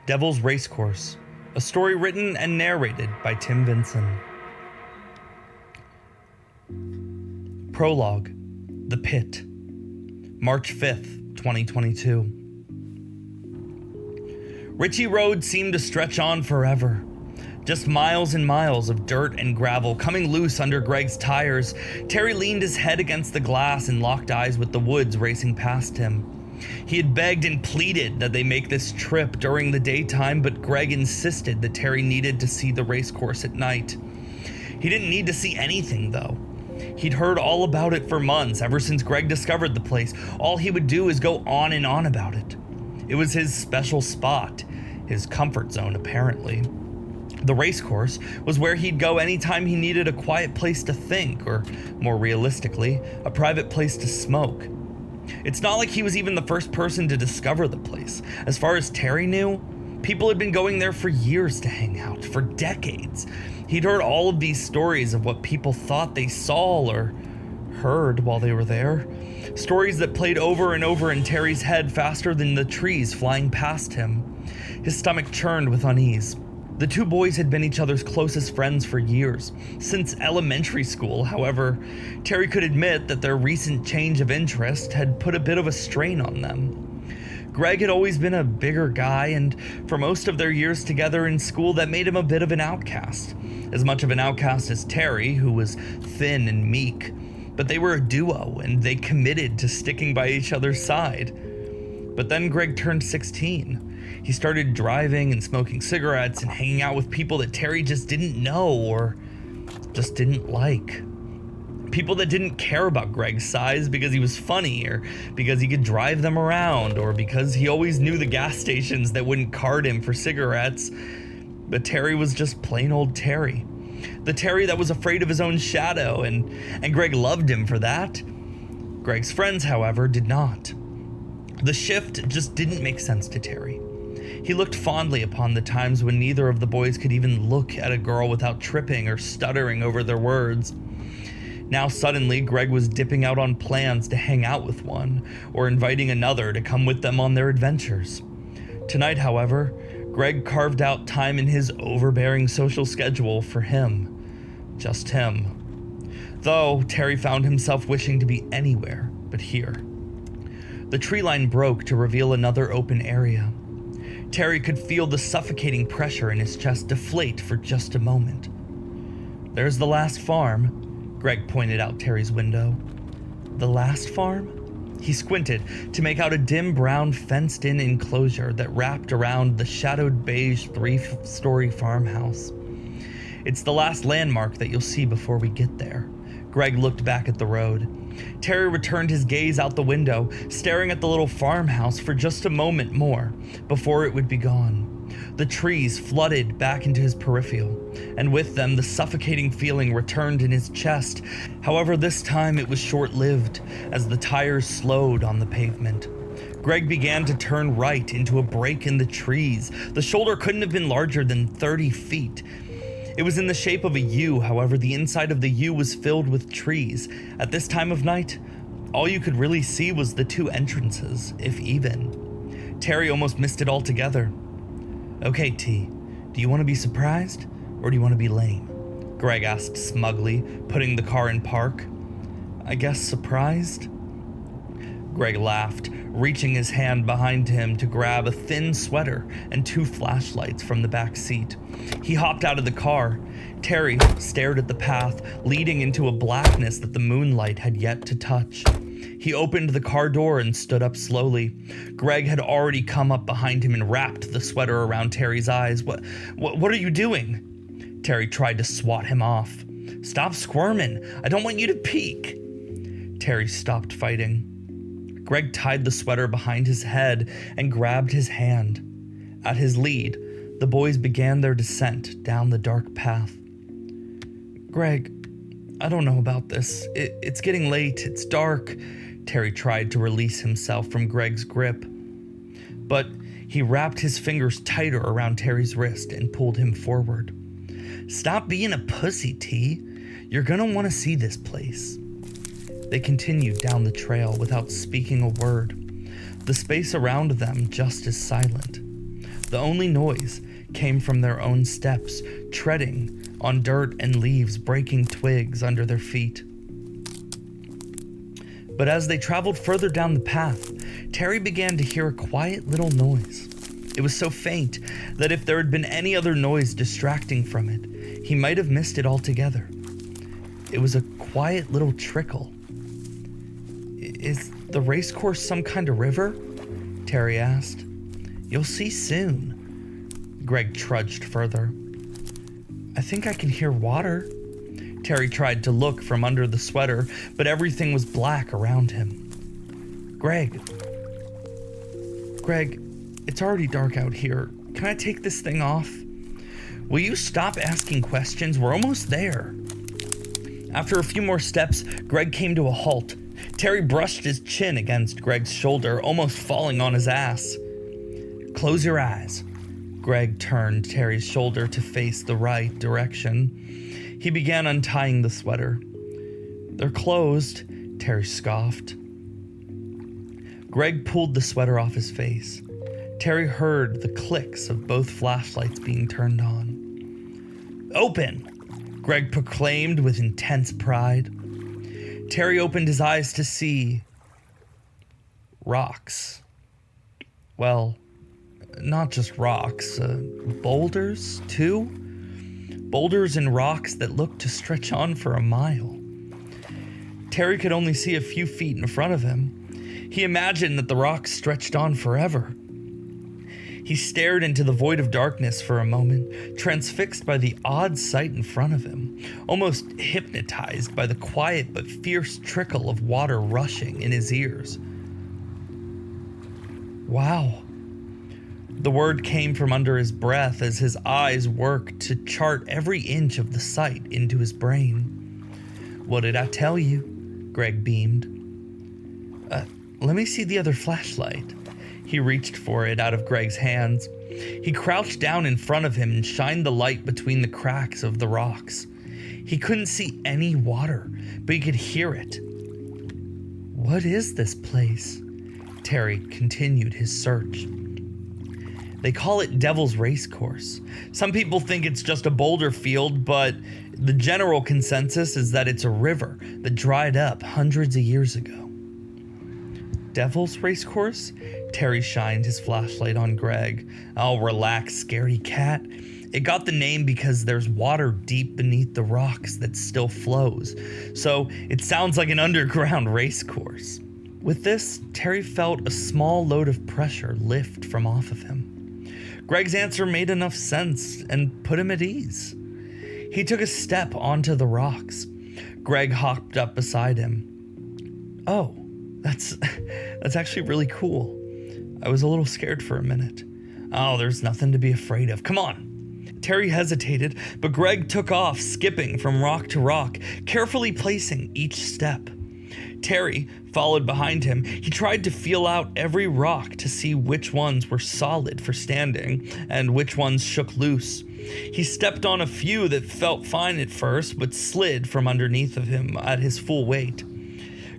Devil's Racecourse, a story written and narrated by Tim Vinson. Prologue, The Pit, March 5th, 2022. Ritchie Road seemed to stretch on forever. Just miles and miles of dirt and gravel coming loose under Greg's tires. Terry leaned his head against the glass and locked eyes with the woods racing past him. He had begged and pleaded that they make this trip during the daytime, but Greg insisted that Terry needed to see the racecourse at night. He didn't need to see anything, though. He'd heard all about it for months, ever since Greg discovered the place. All he would do is go on and on about it. It was his special spot, his comfort zone, apparently. The racecourse was where he'd go anytime he needed a quiet place to think, or more realistically, a private place to smoke. It's not like he was even the first person to discover the place. As far as Terry knew, people had been going there for years to hang out, for decades. He'd heard all of these stories of what people thought they saw or heard while they were there. Stories that played over and over in Terry's head faster than the trees flying past him. His stomach churned with unease. The two boys had been each other's closest friends for years, since elementary school. However, Terry could admit that their recent change of interest had put a bit of a strain on them. Greg had always been a bigger guy, and for most of their years together in school, that made him a bit of an outcast. As much of an outcast as Terry, who was thin and meek. But they were a duo, and they committed to sticking by each other's side. But then Greg turned 16. He started driving and smoking cigarettes and hanging out with people that Terry just didn't know or just didn't like. People that didn't care about Greg's size because he was funny or because he could drive them around or because he always knew the gas stations that wouldn't card him for cigarettes. But Terry was just plain old Terry. The Terry that was afraid of his own shadow, and Greg loved him for that. Greg's friends, however, did not. The shift just didn't make sense to Terry. He looked fondly upon the times when neither of the boys could even look at a girl without tripping or stuttering over their words. Now suddenly, Greg was dipping out on plans to hang out with one, or inviting another to come with them on their adventures. Tonight, however, Greg carved out time in his overbearing social schedule for him. Just him. Though Terry found himself wishing to be anywhere but here. The tree line broke to reveal another open area. Terry could feel the suffocating pressure in his chest deflate for just a moment. "There's the last farm," Greg pointed out Terry's window. "The last farm?" He squinted to make out a dim brown fenced-in enclosure that wrapped around the shadowed beige 3-story farmhouse. "It's the last landmark that you'll see before we get there." Greg looked back at the road. Terry returned his gaze out the window, staring at the little farmhouse for just a moment more, before it would be gone. The trees flooded back into his peripheral, and with them the suffocating feeling returned in his chest. However, this time it was short-lived, as the tires slowed on the pavement. Greg began to turn right into a break in the trees. The shoulder couldn't have been larger than 30 feet. It was in the shape of a U, however, the inside of the U was filled with trees. At this time of night, all you could really see was the two entrances, if even. Terry almost missed it altogether. "Okay, T, do you want to be surprised, or do you want to be lame?" Greg asked smugly, putting the car in park. "I guess surprised?" Greg laughed, reaching his hand behind him to grab a thin sweater and 2 flashlights from the back seat. He hopped out of the car. Terry stared at the path, leading into a blackness that the moonlight had yet to touch. He opened the car door and stood up slowly. Greg had already come up behind him and wrapped the sweater around Terry's eyes. What are you doing?" Terry tried to swat him off. "Stop squirming. I don't want you to peek." Terry stopped fighting. Greg tied the sweater behind his head and grabbed his hand. At his lead, the boys began their descent down the dark path. "Greg, I don't know about this. It's getting late. It's dark." Terry tried to release himself from Greg's grip. But he wrapped his fingers tighter around Terry's wrist and pulled him forward. "Stop being a pussy, T. You're gonna want to see this place." They continued down the trail without speaking a word, the space around them just as silent. The only noise came from their own steps, treading on dirt and leaves, breaking twigs under their feet. But as they traveled further down the path, Terry began to hear a quiet little noise. It was so faint that if there had been any other noise distracting from it, he might have missed it altogether. It was a quiet little trickle. "Is the racecourse some kind of river?" Terry asked. "You'll see soon." Greg trudged further. "I think I can hear water." Terry tried to look from under the sweater, but everything was black around him. Greg, it's already dark out here. Can I take this thing off?" "Will you stop asking questions? We're almost there." After a few more steps, Greg came to a halt. Terry brushed his chin against Greg's shoulder, almost falling on his ass. "Close your eyes." Greg turned Terry's shoulder to face the right direction. He began untying the sweater. "They're closed," Terry scoffed. Greg pulled the sweater off his face. Terry heard the clicks of both flashlights being turned on. "Open!" Greg proclaimed with intense pride. Terry opened his eyes to see rocks. Well, not just rocks, boulders too. Boulders and rocks that looked to stretch on for a mile. Terry could only see a few feet in front of him. He imagined that the rocks stretched on forever. He stared into the void of darkness for a moment, transfixed by the odd sight in front of him, almost hypnotized by the quiet but fierce trickle of water rushing in his ears. "Wow." The word came from under his breath as his eyes worked to chart every inch of the sight into his brain. "What did I tell you?" Greg beamed. Let me see the other flashlight." He reached for it out of Greg's hands. He crouched down in front of him and shined the light between the cracks of the rocks. He couldn't see any water, but he could hear it. "What is this place?" Terry continued his search. "They call it Devil's Racecourse. Some people think it's just a boulder field, but the general consensus is that it's a river that dried up hundreds of years ago." "Devil's Racecourse?" Terry shined his flashlight on Greg. "Oh, relax, scaredy cat. It got the name because there's water deep beneath the rocks that still flows, so it sounds like an underground racecourse." With this, Terry felt a small load of pressure lift from off of him. Greg's answer made enough sense and put him at ease. He took a step onto the rocks. Greg hopped up beside him. "Oh, that's actually really cool. I was a little scared for a minute." "Oh, there's nothing to be afraid of. Come on." Terry hesitated, but Greg took off, skipping from rock to rock, carefully placing each step. Terry followed behind him. He tried to feel out every rock to see which ones were solid for standing and which ones shook loose. He stepped on a few that felt fine at first, but slid from underneath of him at his full weight.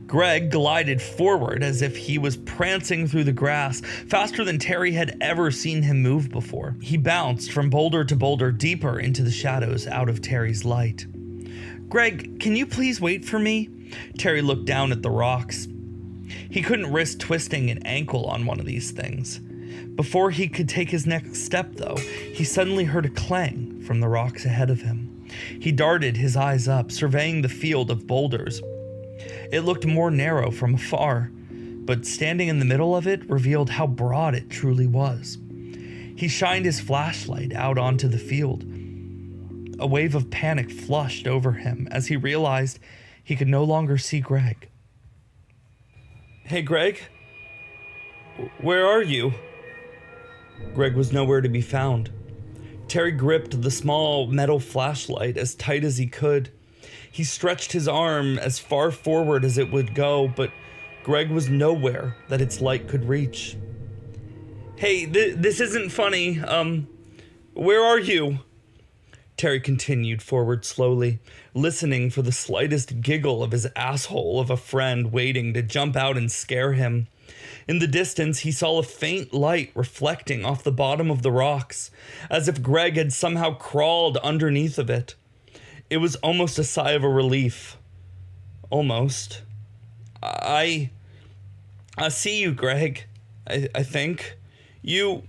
Greg glided forward as if he was prancing through the grass, faster than Terry had ever seen him move before. He bounced from boulder to boulder, deeper into the shadows out of Terry's light. "Greg, can you please wait for me?" Terry looked down at the rocks. He couldn't risk twisting an ankle on one of these things. Before he could take his next step, though, he suddenly heard a clang from the rocks ahead of him. He darted his eyes up, surveying the field of boulders. It looked more narrow from afar, but standing in the middle of it revealed how broad it truly was. He shined his flashlight out onto the field. A wave of panic flushed over him as he realized he could no longer see Greg. "Hey, Greg? Where are you?" Greg was nowhere to be found. Terry gripped the small metal flashlight as tight as he could. He stretched his arm as far forward as it would go, but Greg was nowhere that its light could reach. "Hey, this isn't funny. Where are you?" Terry continued forward slowly, listening for the slightest giggle of his asshole of a friend waiting to jump out and scare him. In the distance, he saw a faint light reflecting off the bottom of the rocks, as if Greg had somehow crawled underneath of it. It was almost a sigh of relief. Almost. I see you, Greg. I think. You're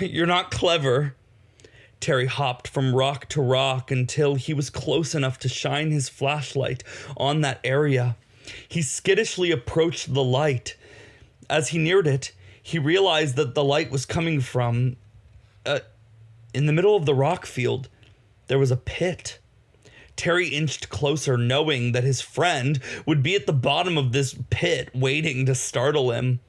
not clever. Terry hopped from rock to rock until he was close enough to shine his flashlight on that area. He skittishly approached the light. As he neared it, he realized that the light was coming from... in the middle of the rock field, there was a pit. Terry inched closer, knowing that his friend would be at the bottom of this pit, waiting to startle him.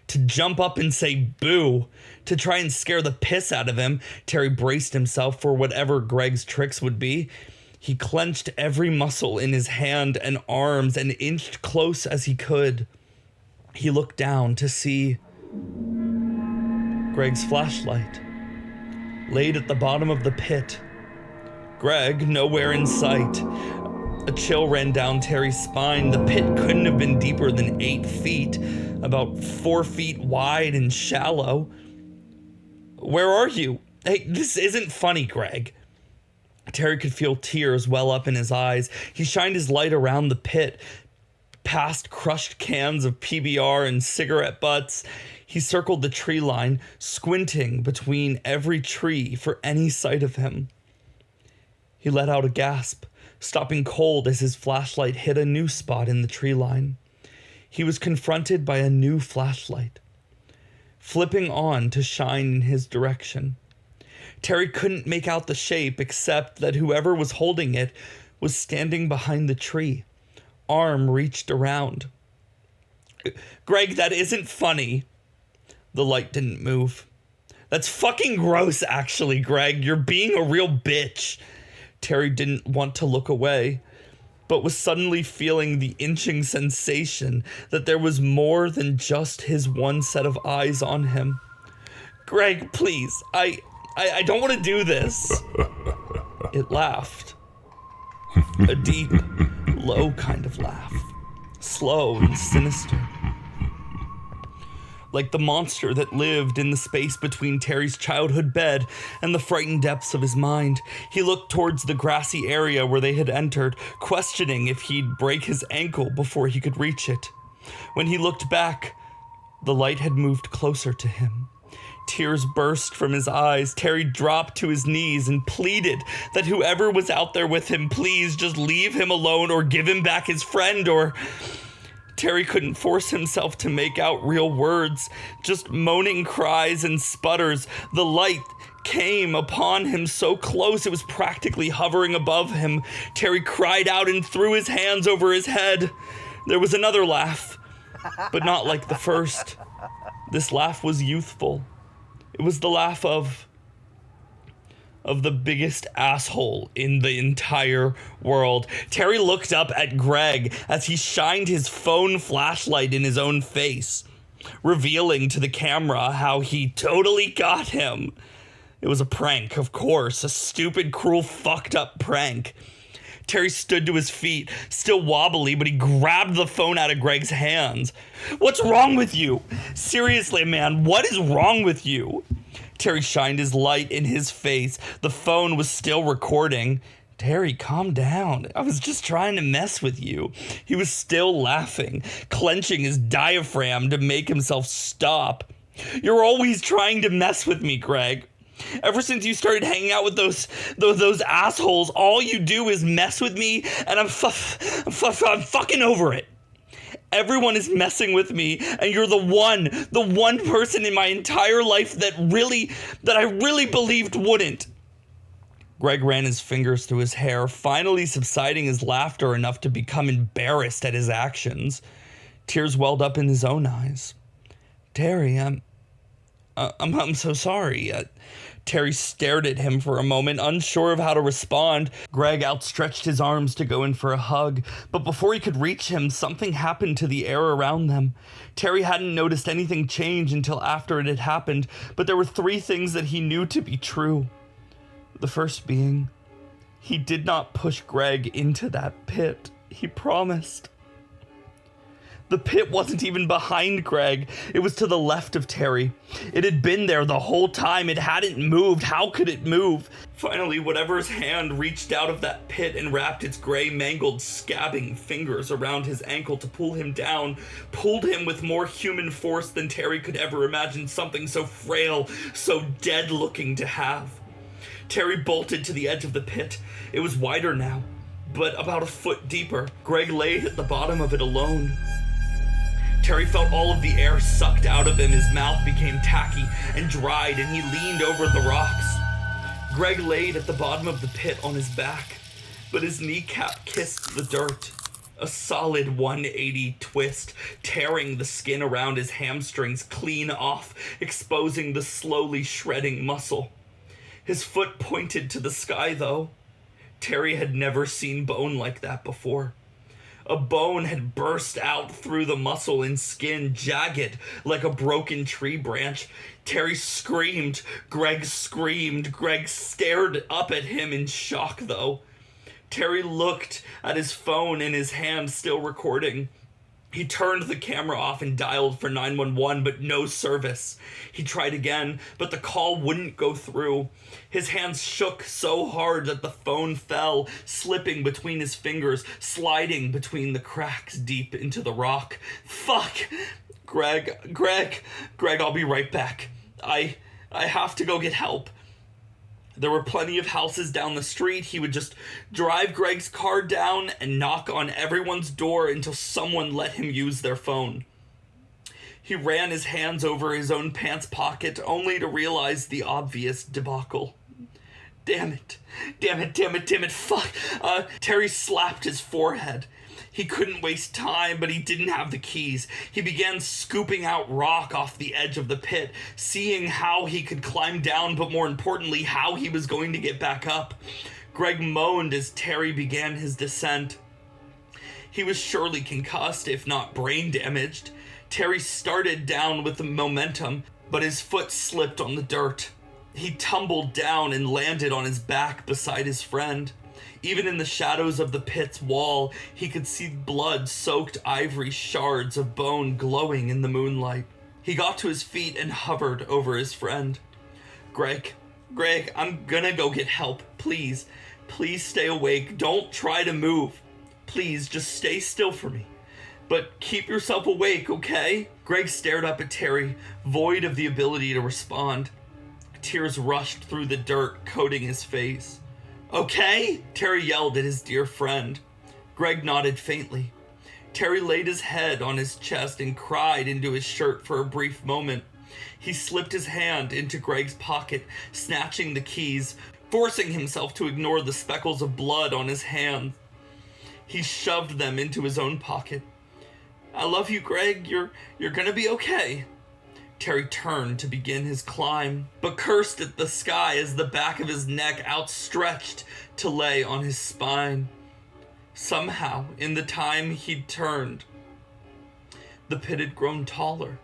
To jump up and say boo, to try and scare the piss out of him, Terry braced himself for whatever Greg's tricks would be. He clenched every muscle in his hand and arms and inched close as he could. He looked down to see Greg's flashlight, laid at the bottom of the pit. Greg, nowhere in sight. A chill ran down Terry's spine. The pit couldn't have been deeper than 8 feet, about 4 feet wide and shallow. Where are you? Hey, this isn't funny, Greg. Terry could feel tears well up in his eyes. He shined his light around the pit, past crushed cans of PBR and cigarette butts. He circled the tree line, squinting between every tree for any sight of him. He let out a gasp, stopping cold as his flashlight hit a new spot in the tree line. He was confronted by a new flashlight, flipping on to shine in his direction. Terry couldn't make out the shape except that whoever was holding it was standing behind the tree, arm reached around. Greg, that isn't funny. The light didn't move. That's fucking gross, actually, Greg. You're being a real bitch. Terry didn't want to look away, but was suddenly feeling the inching sensation that there was more than just his one set of eyes on him. Greg, please, I don't want to do this. It laughed. A deep, low kind of laugh. Slow and sinister. Like the monster that lived in the space between Terry's childhood bed and the frightened depths of his mind. He looked towards the grassy area where they had entered, questioning if he'd break his ankle before he could reach it. When he looked back, the light had moved closer to him. Tears burst from his eyes. Terry dropped to his knees and pleaded that whoever was out there with him, please just leave him alone or give him back his friend or... Terry couldn't force himself to make out real words, just moaning cries and sputters. The light came upon him so close it was practically hovering above him. Terry cried out and threw his hands over his head. There was another laugh, but not like the first. This laugh was youthful. It was the laugh of the biggest asshole in the entire world. Terry looked up at Greg as he shined his phone flashlight in his own face, revealing to the camera how he totally got him. It was a prank, of course, a stupid, cruel, fucked up prank. Terry stood to his feet, still wobbly, but he grabbed the phone out of Greg's hands. What's wrong with you? Seriously, man, what is wrong with you? Terry shined his light in his face. The phone was still recording. Terry, calm down. I was just trying to mess with you. He was still laughing, clenching his diaphragm to make himself stop. You're always trying to mess with me, Greg. Ever since you started hanging out with those assholes, all you do is mess with me, and I'm fucking over it. Everyone is messing with me, and you're the one person in my entire life that I really believed wouldn't. Greg ran his fingers through his hair, finally subsiding his laughter enough to become embarrassed at his actions. Tears welled up in his own eyes. Terry, I'm so sorry. Terry stared at him for a moment, unsure of how to respond. Greg outstretched his arms to go in for a hug, but before he could reach him, something happened to the air around them. Terry hadn't noticed anything change until after it had happened, but there were 3 things that he knew to be true. The first being, he did not push Greg into that pit. He promised. The pit wasn't even behind Greg. It was to the left of Terry. It had been there the whole time. It hadn't moved. How could it move? Finally, whatever's hand reached out of that pit and wrapped its gray, mangled, scabbing fingers around his ankle to pull him down, pulled him with more human force than Terry could ever imagine something so frail, so dead-looking to have. Terry bolted to the edge of the pit. It was wider now, but about a foot deeper. Greg lay at the bottom of it alone. Terry felt all of the air sucked out of him. His mouth became tacky and dried, and he leaned over the rocks. Greg laid at the bottom of the pit on his back, but his kneecap kissed the dirt. A solid 180 twist, tearing the skin around his hamstrings clean off, exposing the slowly shredding muscle. His foot pointed to the sky, though. Terry had never seen bone like that before. A bone had burst out through the muscle and skin, jagged like a broken tree branch. Terry screamed. Greg screamed. Greg stared up at him in shock, though. Terry looked at his phone in his hand, still recording. He turned the camera off and dialed for 911, but no service. He tried again, but the call wouldn't go through. His hands shook so hard that the phone fell, slipping between his fingers, sliding between the cracks deep into the rock. Fuck! Greg, I'll be right back. I have to go get help. There were plenty of houses down the street. He would just drive Greg's car down and knock on everyone's door until someone let him use their phone. He ran his hands over his own pants pocket, only to realize the obvious debacle. Damn it, fuck. Terry slapped his forehead. He couldn't waste time, but he didn't have the keys. He began scooping out rock off the edge of the pit, seeing how he could climb down, but more importantly, how he was going to get back up. Greg moaned as Terry began his descent. He was surely concussed, if not brain damaged. Terry started down with the momentum, but his foot slipped on the dirt. He tumbled down and landed on his back beside his friend. Even in the shadows of the pit's wall, he could see blood-soaked ivory shards of bone glowing in the moonlight. He got to his feet and hovered over his friend. Greg, I'm gonna go get help. Please stay awake. Don't try to move. Please, just stay still for me. But keep yourself awake, okay? Greg stared up at Terry, void of the ability to respond. Tears rushed through the dirt, coating his face. Okay? Terry yelled at his dear friend. Greg nodded faintly. Terry laid his head on his chest and cried into his shirt for a brief moment. He slipped his hand into Greg's pocket, snatching the keys, forcing himself to ignore the speckles of blood on his hand. He shoved them into his own pocket. I love you, Greg. You're gonna be okay. Terry turned to begin his climb, but cursed at the sky as the back of his neck outstretched to lay on his spine. Somehow, in the time he'd turned, the pit had grown taller.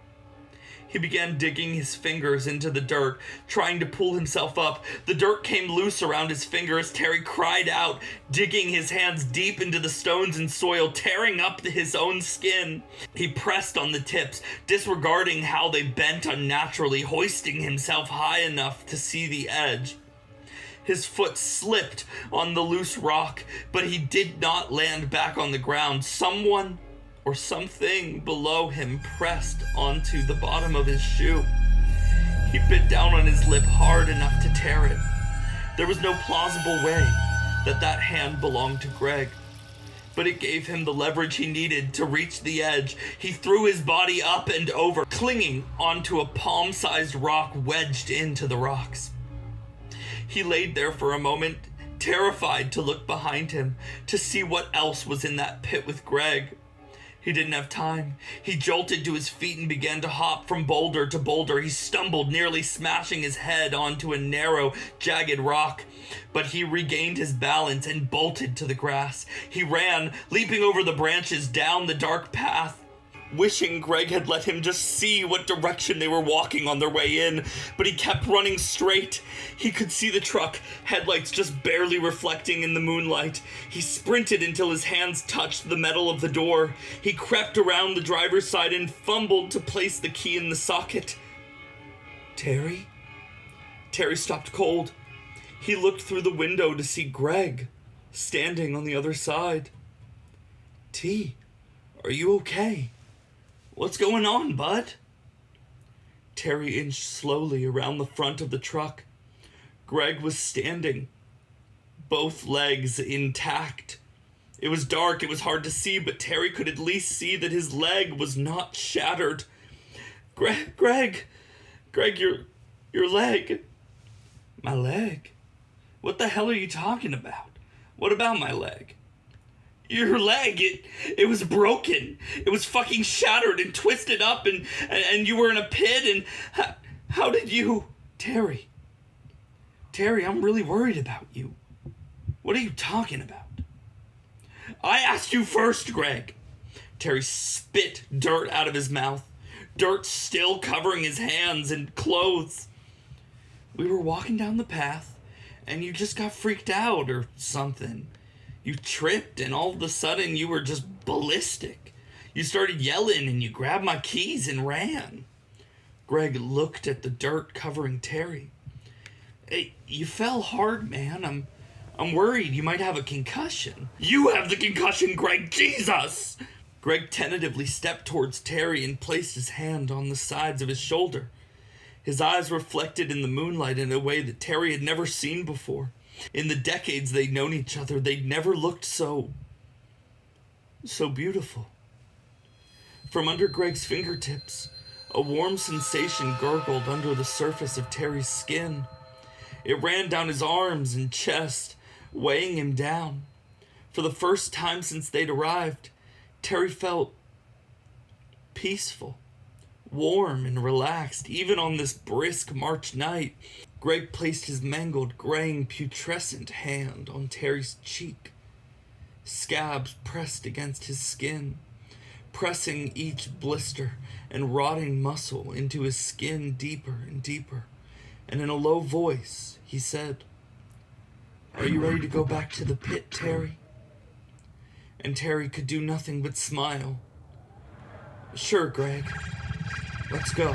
He began digging his fingers into the dirt, trying to pull himself up. The dirt came loose around his fingers. Terry cried out, digging his hands deep into the stones and soil, tearing up his own skin. He pressed on the tips, disregarding how they bent unnaturally, hoisting himself high enough to see the edge. His foot slipped on the loose rock, but he did not land back on the ground. Someone or something below him pressed onto the bottom of his shoe. He bit down on his lip hard enough to tear it. There was no plausible way that hand belonged to Greg, but it gave him the leverage he needed to reach the edge. He threw his body up and over, clinging onto a palm-sized rock wedged into the rocks. He laid there for a moment, terrified to look behind him, to see what else was in that pit with Greg. He didn't have time. He jolted to his feet and began to hop from boulder to boulder. He stumbled, nearly smashing his head onto a narrow, jagged rock. But he regained his balance and bolted to the grass. He ran, leaping over the branches down the dark path. wishing Greg had let him just see what direction they were walking on their way in, but he kept running straight. He could see the truck, headlights just barely reflecting in the moonlight. He sprinted until his hands touched the metal of the door. He crept around the driver's side and fumbled to place the key in the socket. Terry? Terry stopped cold. He looked through the window to see Greg standing on the other side. T, are you okay? What's going on, bud? Terry inched slowly around the front of the truck. Greg was standing, both legs intact. It was dark, it was hard to see, but Terry could at least see that his leg was not shattered. Greg, your leg. My leg? What the hell are you talking about? What about my leg? Your leg, it was broken. It was fucking shattered and twisted up and you were in a pit and how did you... Terry, I'm really worried about you. What are you talking about? I asked you first, Greg. Terry spit dirt out of his mouth, dirt still covering his hands and clothes. We were walking down the path and you just got freaked out or something. You tripped and all of a sudden you were just ballistic. You started yelling and you grabbed my keys and ran. Greg looked at the dirt covering Terry. Hey, you fell hard, man. I'm worried you might have a concussion. You have the concussion, Greg. Jesus! Greg tentatively stepped towards Terry and placed his hand on the sides of his shoulder. His eyes reflected in the moonlight in a way that Terry had never seen before. In the decades they'd known each other, they'd never looked so beautiful. From under Greg's fingertips, a warm sensation gurgled under the surface of Terry's skin. It ran down his arms and chest, weighing him down. For the first time since they'd arrived, Terry felt peaceful, warm and relaxed, even on this brisk March night. Greg placed his mangled, graying, putrescent hand on Terry's cheek. Scabs pressed against his skin, pressing each blister and rotting muscle into his skin deeper and deeper. And in a low voice, he said, "Are you ready to go back to the pit, Terry?" And Terry could do nothing but smile. "Sure, Greg. Let's go."